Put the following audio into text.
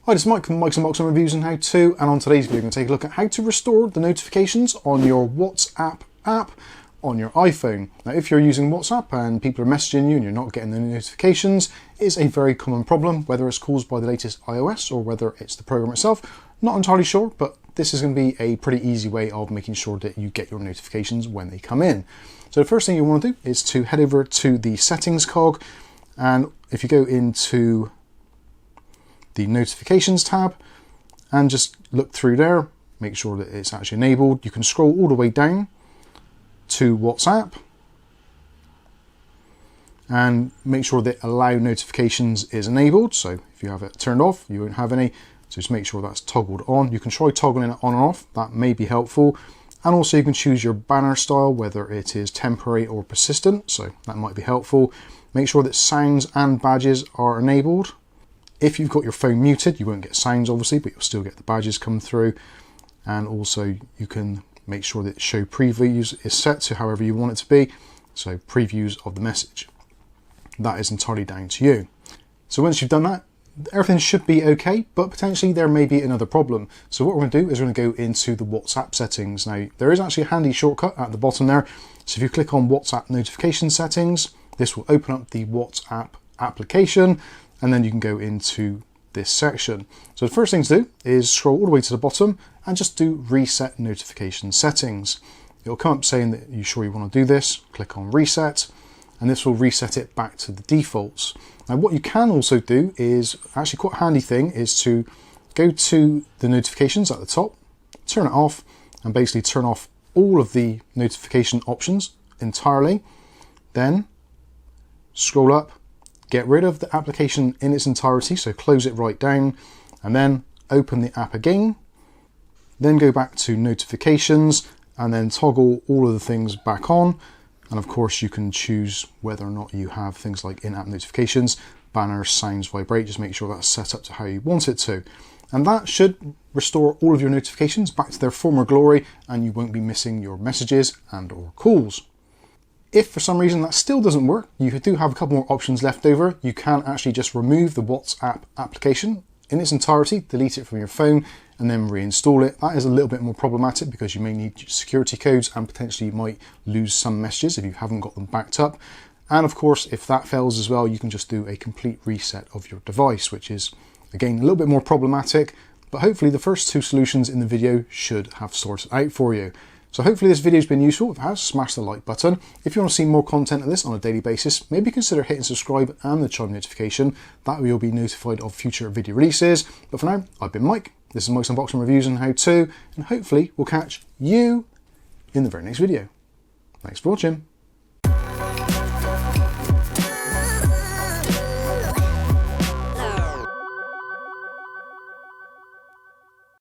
Hi, this is Mike from Mike's Unboxing Reviews and How To, and on today's video we're going to take a look at how to restore the notifications on your WhatsApp app on your iPhone. Now, if you're using WhatsApp and people are messaging you and you're not getting the notifications, it's a very common problem, whether it's caused by the latest iOS or whether it's the program itself. Not entirely sure, but this is going to be a pretty easy way of making sure that you get your notifications when they come in. So the first thing you want to do is to head over to the settings cog, and if you go into the notifications tab and just look through there, make sure that it's actually enabled. You can scroll all the way down to WhatsApp and make sure that allow notifications is enabled. So if you have it turned off, you won't have any. So just make sure that's toggled on. You can try toggling it on and off, that may be helpful. And also you can choose your banner style, whether it is temporary or persistent, so that might be helpful. Make sure that sounds and badges are enabled. If you've got your phone muted, you won't get sounds obviously, but you'll still get the badges come through. And also you can make sure that show previews is set to however you want it to be. So previews of the message. That is entirely down to you. So once you've done that, everything should be okay, but potentially there may be another problem. So what we're going to do is we're going to go into the WhatsApp settings. Now, there is actually a handy shortcut at the bottom there. So if you click on WhatsApp notification settings, this will open up the WhatsApp application, and then you can go into this section. So the first thing to do is scroll all the way to the bottom and just do reset notification settings. It'll come up saying that you're sure you want to do this. Click on reset, and this will reset it back to the defaults. Now what you can also do is, actually quite a handy thing, is to go to the notifications at the top, turn it off, and basically turn off all of the notification options entirely. Then scroll up, get rid of the application in its entirety, so close it right down, and then open the app again. Then go back to notifications and then toggle all of the things back on. And of course you can choose whether or not you have things like in-app notifications, banners, sounds, vibrate. Just make sure that's set up to how you want it to. And that should restore all of your notifications back to their former glory, and you won't be missing your messages and or calls. If for some reason that still doesn't work, you do have a couple more options left over. You can actually just remove the WhatsApp application in its entirety, delete it from your phone, and then reinstall it. That is a little bit more problematic because you may need security codes and potentially you might lose some messages if you haven't got them backed up. And of course, if that fails as well, you can just do a complete reset of your device, which is, again, a little bit more problematic, but hopefully the first two solutions in the video should have sorted out for you. So hopefully this video has been useful. If it has, smash the like button. If you want to see more content of this on a daily basis, maybe consider hitting subscribe and the chime notification. That way you'll be notified of future video releases. But for now, I've been Mike. This is Mike's Unboxing Reviews and How To, and hopefully we'll catch you in the very next video. Thanks for watching.